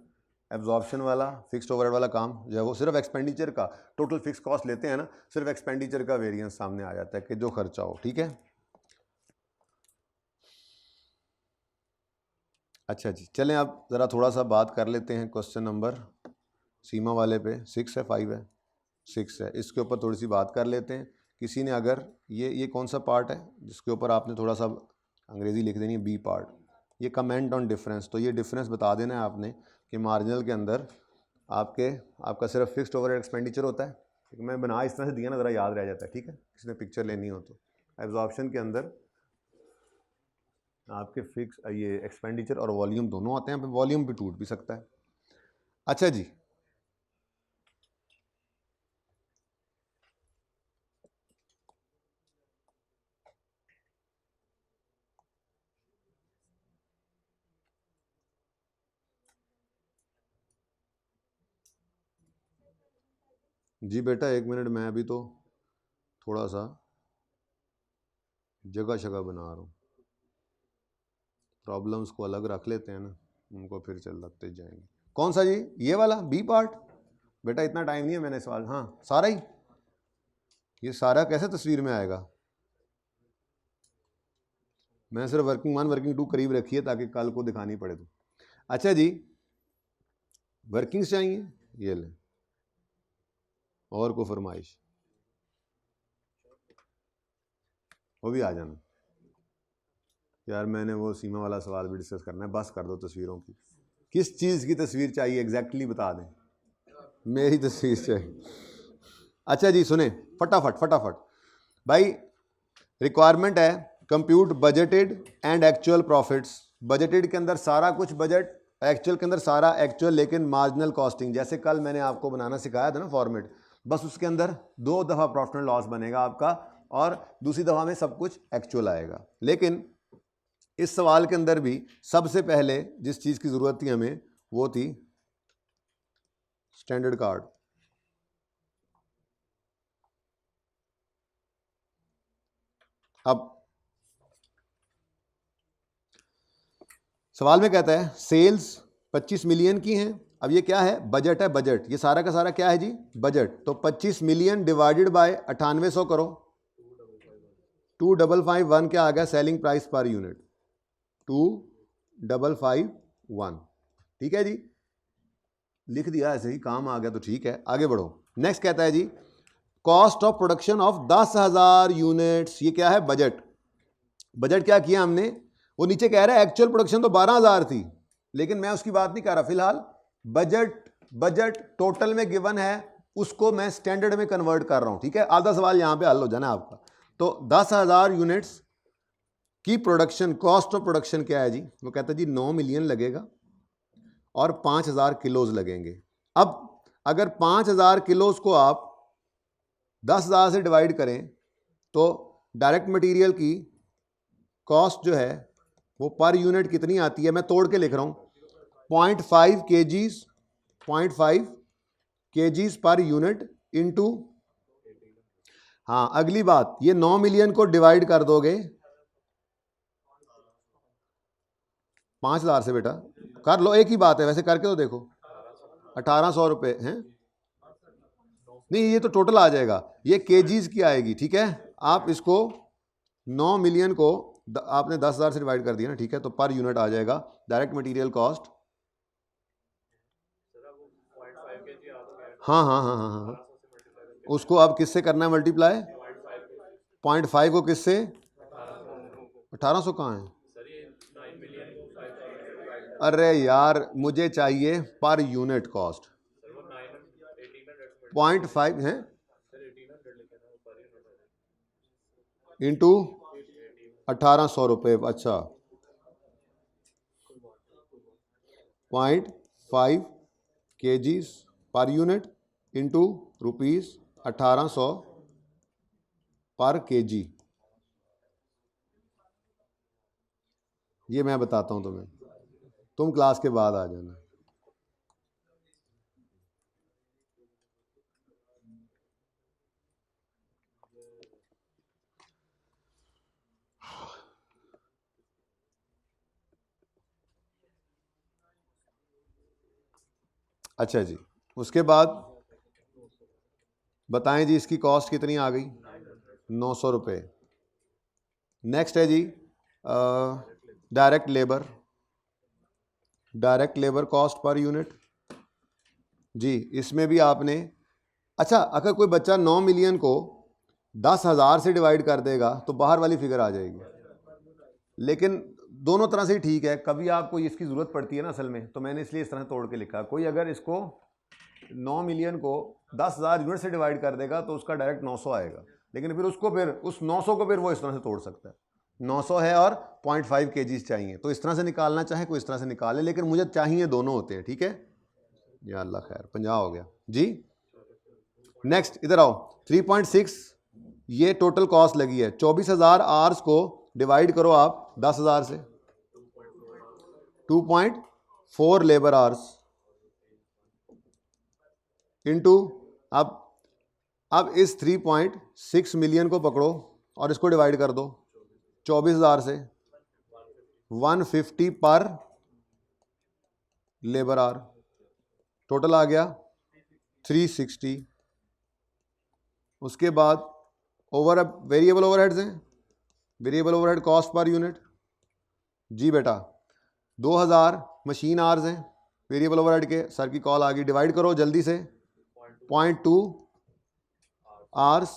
एब्जॉर्प्शन वाला, फिक्स्ड ओवरहेड वाला काम जो है वो सिर्फ एक्सपेंडिचर का, टोटल फिक्स कॉस्ट लेते हैं ना, सिर्फ एक्सपेंडिचर का वेरिएंस सामने आ जाता है कि जो खर्चा हो। ठीक है, अच्छा जी, चलें अब ज़रा थोड़ा सा बात कर लेते हैं क्वेश्चन नंबर सीमा वाले पे। 6 है, 5 है, 6 है, इसके ऊपर थोड़ी सी बात कर लेते हैं। किसी ने अगर ये कौन सा पार्ट है जिसके ऊपर आपने थोड़ा सा अंग्रेज़ी लिख देनी है, बी पार्ट, ये कमेंट ऑन डिफरेंस। तो ये डिफरेंस बता देना है आपने कि मार्जिनल के अंदर आपका सिर्फ फिक्स्ड ओवरहेड एक्सपेंडिचर होता है। मैं बना इस तरह से दिया ना, ज़रा याद रह जाता है। ठीक है, किसी ने पिक्चर लेनी हो तो एब्जॉर्प्शन के अंदर आपके फिक्स ये एक्सपेंडिचर और वॉल्यूम दोनों आते हैं, वॉल्यूम भी टूट भी सकता है। अच्छा जी, जी बेटा 1 मिनट, मैं अभी तो थोड़ा सा जगह शगह बना रहा हूँ, प्रॉब्लम्स को अलग रख लेते हैं ना, उनको फिर चलते जाएंगे। कौन सा जी, ये वाला बी पार्ट? बेटा इतना टाइम नहीं है, मैंने सवाल, हाँ सारा ही, ये सारा कैसे तस्वीर में आएगा? मैंने सिर्फ वर्किंग 1 वर्किंग 2 करीब रखी है ताकि कल को दिखानी पड़े तो। अच्छा जी, वर्किंग्स चाहिए, ये ले, और को फरमाइश वो भी आ जाना यार। मैंने वो सीमा वाला सवाल भी डिस्कस करना है, बस कर दो तस्वीरों की। किस चीज़ की तस्वीर चाहिए एग्जैक्टली बता दें। मेरी तस्वीर चाहिए। अच्छा जी सुने, फटाफट फटाफट भाई, रिक्वायरमेंट है compute budgeted and actual profits. Budgeted के अंदर सारा कुछ बजट, एक्चुअल के अंदर सारा एक्चुअल, लेकिन मार्जिनल कॉस्टिंग, जैसे कल मैंने आपको बनाना सिखाया था ना फॉर्मेट, बस उसके अंदर 2 दफ़ा प्रॉफिट एंड लॉस बनेगा आपका, और दूसरी दफ़ा में सब कुछ एक्चुअल आएगा। लेकिन इस सवाल के अंदर भी सबसे पहले जिस चीज़ की ज़रूरत थी हमें, वो थी स्टैंडर्ड कार्ड। अब सवाल में कहता है सेल्स 25 मिलियन की हैं। अब ये क्या है, बजट है, बजट, ये सारा का सारा क्या है जी, बजट। तो 25 मिलियन डिवाइडेड बाय 9800 करो, 2551 क्या आ गया सेलिंग प्राइस पर यूनिट, 2551। ठीक है जी, लिख दिया ऐसे ही, काम आ गया तो ठीक है, आगे बढ़ो। नेक्स्ट कहता है जी cost of production of 10,000 units. ये क्या है, बजट। बजट क्या किया हमने, वो नीचे कह रहा है एक्चुअल प्रोडक्शन तो 12,000 थी, लेकिन मैं उसकी बात नहीं कर रहा फिलहाल। बजट टोटल में गिवन है, उसको मैं स्टैंडर्ड में कन्वर्ट कर रहा हूं। ठीक है, आधा सवाल यहां पे हल हो जाना आपका। तो 10,000 यूनिट्स की प्रोडक्शन, कॉस्ट ऑफ प्रोडक्शन क्या है जी, वो कहता है जी 9 मिलियन लगेगा और 5,000 किलोज लगेंगे। अब अगर 5,000 किलोज को आप 10,000 से डिवाइड करें तो डायरेक्ट मटेरियल की कॉस्ट जो है वो पर यूनिट कितनी आती है, मैं तोड़ के लिख रहा हूँ, 0.5 kgs, 0.5 kgs per unit into, हाँ अगली बात, ये 9 मिलियन को डिवाइड कर दोगे 5,000 से, बेटा कर लो, एक ही बात है, वैसे करके तो देखो, 1800 रुपये हैं, नहीं ये तो टोटल आ जाएगा, ये केजीज की आएगी, ठीक है। आप इसको 9 मिलियन को आपने 10,000 से डिवाइड कर दिया ना, ठीक है, तो पर यूनिट आ जाएगा डायरेक्ट मटेरियल कॉस्ट। हाँ हाँ हाँ हाँ हाँ, उसको अब किससे करना है मल्टीप्लाई, 0.5 को किससे, 1800 कहाँ है, अरे यार मुझे चाहिए पर यूनिट कॉस्ट, 0.5 है इंटू 1800 रुपये, अच्छा 0.5 kgs पर यूनिट इंटू ₹1800 पर केजी। ये मैं बताता हूँ तुम्हें, तुम क्लास के बाद आ जाना। अच्छा जी, उसके बाद बताएं जी इसकी कॉस्ट कितनी आ गई, 900 रुपये। नेक्स्ट है जी direct labour, direct labour cost per unit जी, इसमें भी आपने, अच्छा अगर कोई बच्चा 9 मिलियन को 10,000 से डिवाइड कर देगा तो बाहर वाली फिगर आ जाएगी, लेकिन दोनों तरह से ही ठीक है, कभी आपको इसकी ज़रूरत पड़ती है ना असल में, तो मैंने इसलिए इस तरह तोड़ के लिखा। कोई अगर इसको 9 मिलियन को 10,000 यूनिट से डिवाइड कर देगा तो उसका डायरेक्ट 900 आएगा, लेकिन फिर उसको फिर उस 900 को फिर वो इस तरह से तोड़ सकता है, 900 है और 0.5 kgs चाहिए, तो इस तरह से निकालना चाहे कोई इस तरह से निकाले, लेकिन मुझे चाहिए दोनों होते हैं, ठीक है। या अल्लाह खैर, 50 हो गया जी। नेक्स्ट इधर आओ, 3.6 ये टोटल कॉस्ट लगी है, 24,000 आवर्स को डिवाइड करो आप 10,000 से, 2.4 लेबर आवर्स इनटू, अब इस 3.6 मिलियन को पकड़ो और इसको डिवाइड कर दो 24,000 से, 150 पर लेबर आवर, टोटल आ गया 360। उसके बाद वेरिएबल ओवरहेड्स हैं, variable overhead cost per unit जी बेटा 2000 मशीन आवर्स हैं वेरिएबल ओवरहेड के, सर की कॉल आ गई, डिवाइड करो जल्दी से 0.2 आवर्स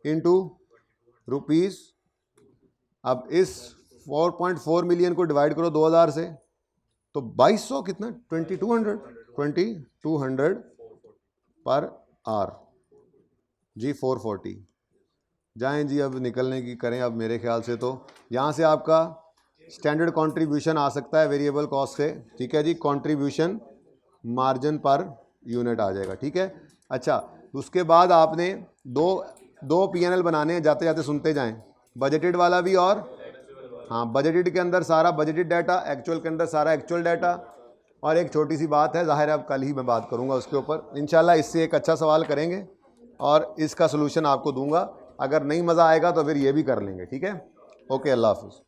इनटू रुपीस। अब इस 4.4 मिलियन को डिवाइड करो 2000 से तो 2200 कितना, 2200 पर आवर जी, 440। जाएं जी, अब निकलने की करें अब मेरे ख्याल से तो यहाँ से आपका स्टैंडर्ड कंट्रीब्यूशन आ सकता है वेरिएबल कॉस्ट से, ठीक है जी, कंट्रीब्यूशन मार्जिन पर यूनिट आ जाएगा, ठीक है। अच्छा उसके बाद आपने दो पीएनएल बनाने हैं, जाते जाते सुनते जाएं, बजटेड वाला भी और, हाँ बजटेड के अंदर सारा बजटेड डाटा, एक्चुअल के अंदर सारा एक्चुअल डाटा, और एक छोटी सी बात है, जाहिर है अब कल ही मैं बात करूंगा उसके ऊपर इंशाल्लाह, इससे एक अच्छा सवाल करेंगे और इसका सलूशन आपको दूंगा, अगर नहीं मज़ा आएगा तो फिर ये भी कर लेंगे, ठीक है। ओके, अल्लाह हाफिज़।